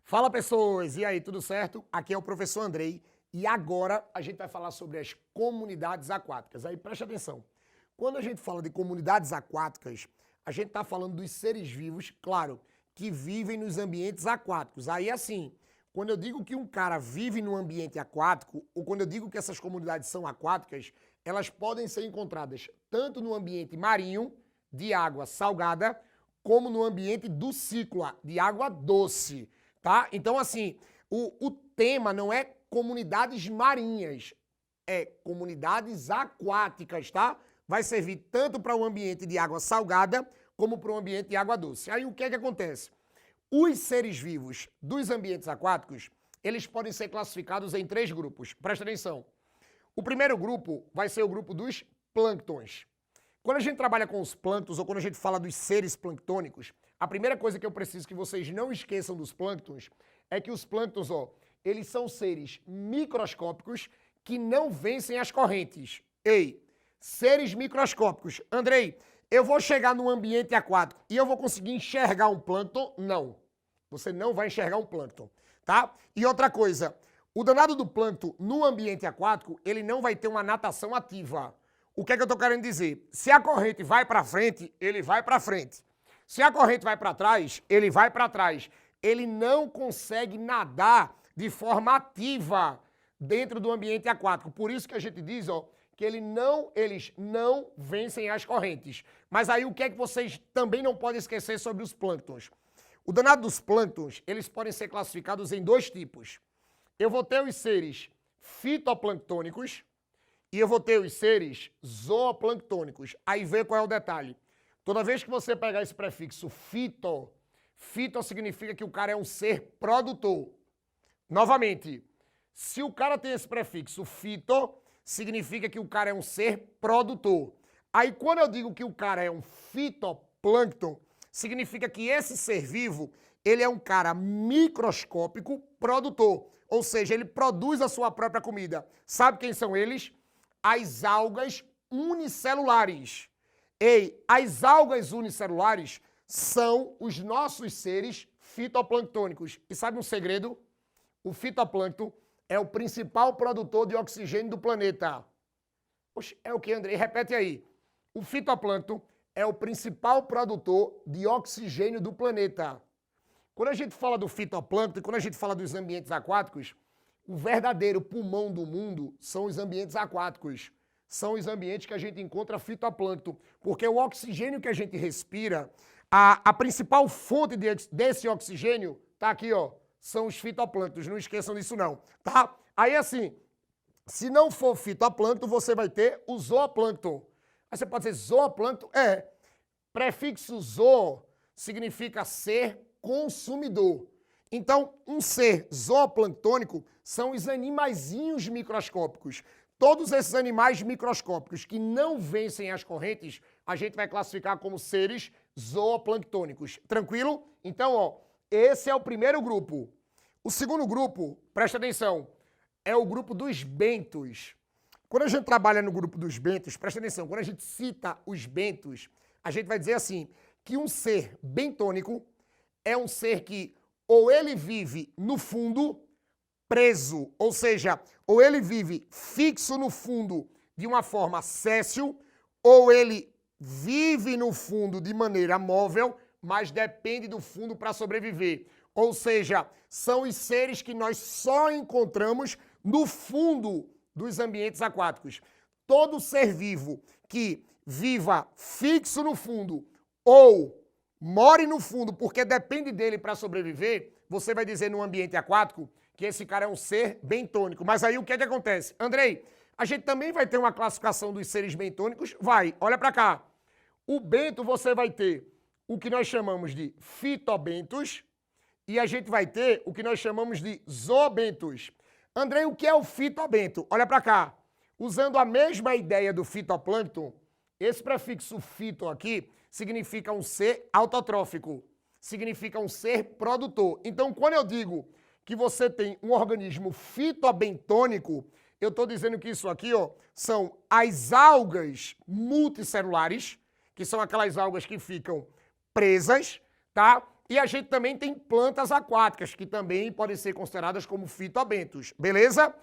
Fala pessoas, e aí, tudo certo? Aqui é o professor Andrei e agora a gente vai falar sobre as comunidades aquáticas. Aí preste atenção, quando a gente fala de comunidades aquáticas, a gente está falando dos seres vivos, claro, que vivem nos ambientes aquáticos. Aí assim, quando eu digo que um cara vive num ambiente aquático, ou quando eu digo que essas comunidades são aquáticas, elas podem ser encontradas tanto no ambiente marinho, de água salgada, como no ambiente do ciclo, de água doce. Tá? Então, assim, o tema não é comunidades marinhas, é comunidades aquáticas, tá? Vai servir tanto para o ambiente de água salgada, como para o ambiente de água doce. Aí o que é que acontece? Os seres vivos dos ambientes aquáticos, eles podem ser classificados em 3 grupos. Presta atenção. O primeiro grupo vai ser o grupo dos plânctons. Quando a gente trabalha com os plânctons, ou quando a gente fala dos seres planctônicos, a primeira coisa que eu preciso que vocês não esqueçam dos plânctons é que os plânctons, eles são seres microscópicos que não vencem as correntes. Ei, seres microscópicos. Andrei, eu vou chegar num ambiente aquático e eu vou conseguir enxergar um plâncton? Não. Você não vai enxergar um plâncton, tá? E outra coisa, o danado do plâncton no ambiente aquático, ele não vai ter uma natação ativa. O que é que eu estou querendo dizer? Se a corrente vai para frente, ele vai para frente. Se a corrente vai para trás, ele vai para trás. Ele não consegue nadar de forma ativa dentro do ambiente aquático. Por isso que a gente diz, que eles não vencem as correntes. Mas aí o que é que vocês também não podem esquecer sobre os plânctons? O danado dos plânctons, eles podem ser classificados em 2 tipos. Eu vou ter os seres fitoplânctônicos, e eu vou ter os seres zooplânctônicos. Aí vê qual é o detalhe. Toda vez que você pegar esse prefixo fito significa que o cara é um ser produtor. Novamente, se o cara tem esse prefixo fito, significa que o cara é um ser produtor. Aí quando eu digo que o cara é um fitoplâncton, significa que esse ser vivo, ele é um cara microscópico produtor. Ou seja, ele produz a sua própria comida. Sabe quem são eles? As algas unicelulares. Ei, as algas unicelulares são os nossos seres fitoplânctônicos. E sabe um segredo? O fitoplâncton é o principal produtor de oxigênio do planeta. Oxe, é o que, Andrei? Repete aí. O fitoplâncton é o principal produtor de oxigênio do planeta. Quando a gente fala do fitoplâncton, quando a gente fala dos ambientes aquáticos, o verdadeiro pulmão do mundo são os ambientes aquáticos. São os ambientes que a gente encontra fitoplâncton. Porque o oxigênio que a gente respira, a principal fonte desse oxigênio, tá aqui, são os fitoplânctons. Não esqueçam disso não, tá? Aí assim, se não for fitoplâncton, você vai ter o zooplâncton. Aí você pode dizer zooplâncton? Prefixo zoo significa ser consumidor. Então, um ser zooplânctônico são os animaizinhos microscópicos. Todos esses animais microscópicos que não vencem as correntes, a gente vai classificar como seres zooplânctônicos. Tranquilo? Então, esse é o primeiro grupo. O segundo grupo, presta atenção, é o grupo dos bentos. Quando a gente trabalha no grupo dos bentos, presta atenção, quando a gente cita os bentos, a gente vai dizer assim, que um ser bentônico é um ser que ou ele vive no fundo, preso, ou seja, ou ele vive fixo no fundo de uma forma séssil, ou ele vive no fundo de maneira móvel, mas depende do fundo para sobreviver. Ou seja, são os seres que nós só encontramos no fundo dos ambientes aquáticos. Todo ser vivo que viva fixo no fundo ou more no fundo porque depende dele para sobreviver, você vai dizer no ambiente aquático que esse cara é um ser bentônico. Mas aí o que é que acontece? Andrei, a gente também vai ter uma classificação dos seres bentônicos? Vai, olha para cá. O bento você vai ter o que nós chamamos de fitobentos e a gente vai ter o que nós chamamos de zoobentos. Andrei, o que é o fitobento? Olha para cá. Usando a mesma ideia do fitoplâncton, esse prefixo fito aqui significa um ser autotrófico, significa um ser produtor. Então, quando eu digo que você tem um organismo fitobentônico, eu estou dizendo que isso aqui são as algas multicelulares, que são aquelas algas que ficam presas, tá? E a gente também tem plantas aquáticas, que também podem ser consideradas como fitobentos, beleza?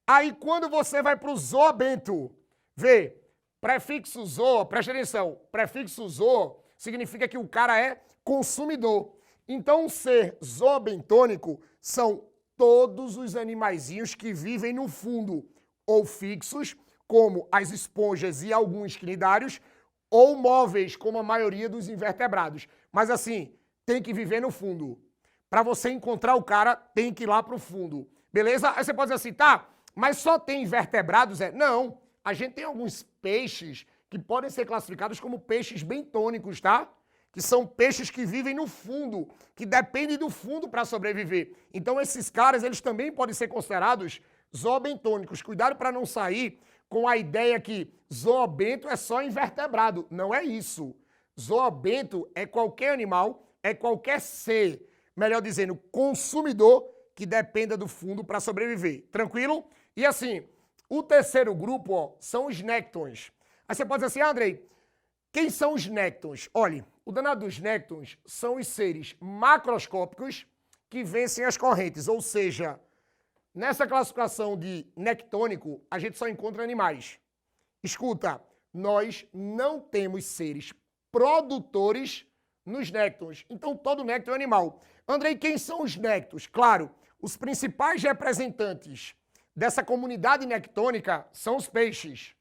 Aí quando você vai para o zoobento, vê, prefixo zoo, presta atenção, prefixo zoo significa que o cara é consumidor. Então, um ser zoobentônico são todos os animaizinhos que vivem no fundo, ou fixos, como as esponjas e alguns quinidários, ou móveis, como a maioria dos invertebrados. Mas assim, tem que viver no fundo. Para você encontrar o cara, tem que ir lá para o fundo. Beleza? Aí você pode dizer assim, tá, mas só tem invertebrados? Não, a gente tem alguns peixes que podem ser classificados como peixes bentônicos, tá? Que são peixes que vivem no fundo, que dependem do fundo para sobreviver. Então esses caras, eles também podem ser considerados zoobentônicos. Cuidado para não sair com a ideia que zoobento é só invertebrado. Não é isso. Zoobento é qualquer animal, é qualquer ser, melhor dizendo, consumidor que dependa do fundo para sobreviver. Tranquilo? E assim, o terceiro grupo, ó, são os néctons. Aí você pode dizer assim, Andrei, quem são os néctons? Olha, o danado dos néctons são os seres macroscópicos que vencem as correntes, ou seja, nessa classificação de nectônico, a gente só encontra animais. Escuta, nós não temos seres produtores nos néctons. Então, todo nécton é animal. Andrei, quem são os néctons? Claro, os principais representantes dessa comunidade nectônica são os peixes.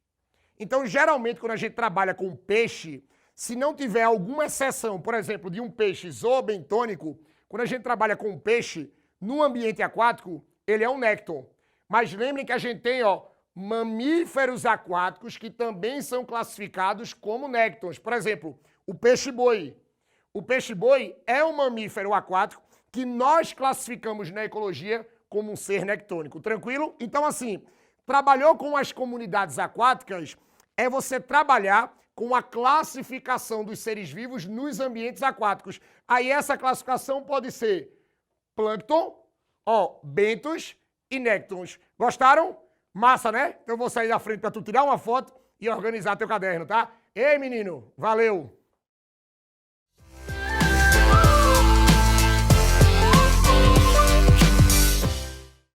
Então, geralmente, quando a gente trabalha com peixe, se não tiver alguma exceção, por exemplo, de um peixe zoobentônico, quando a gente trabalha com peixe no ambiente aquático, ele é um nécton. Mas lembrem que a gente tem, ó, mamíferos aquáticos que também são classificados como néctons. Por exemplo, o peixe-boi. O peixe-boi é um mamífero aquático que nós classificamos na ecologia como um ser nectônico. Tranquilo? Então, assim, trabalhou com as comunidades aquáticas é você trabalhar com a classificação dos seres vivos nos ambientes aquáticos. Aí essa classificação pode ser plâncton, ó, bentos e néctons. Gostaram? Massa, né? Então eu vou sair da frente para tu tirar uma foto e organizar teu caderno, tá? Ei, menino, valeu!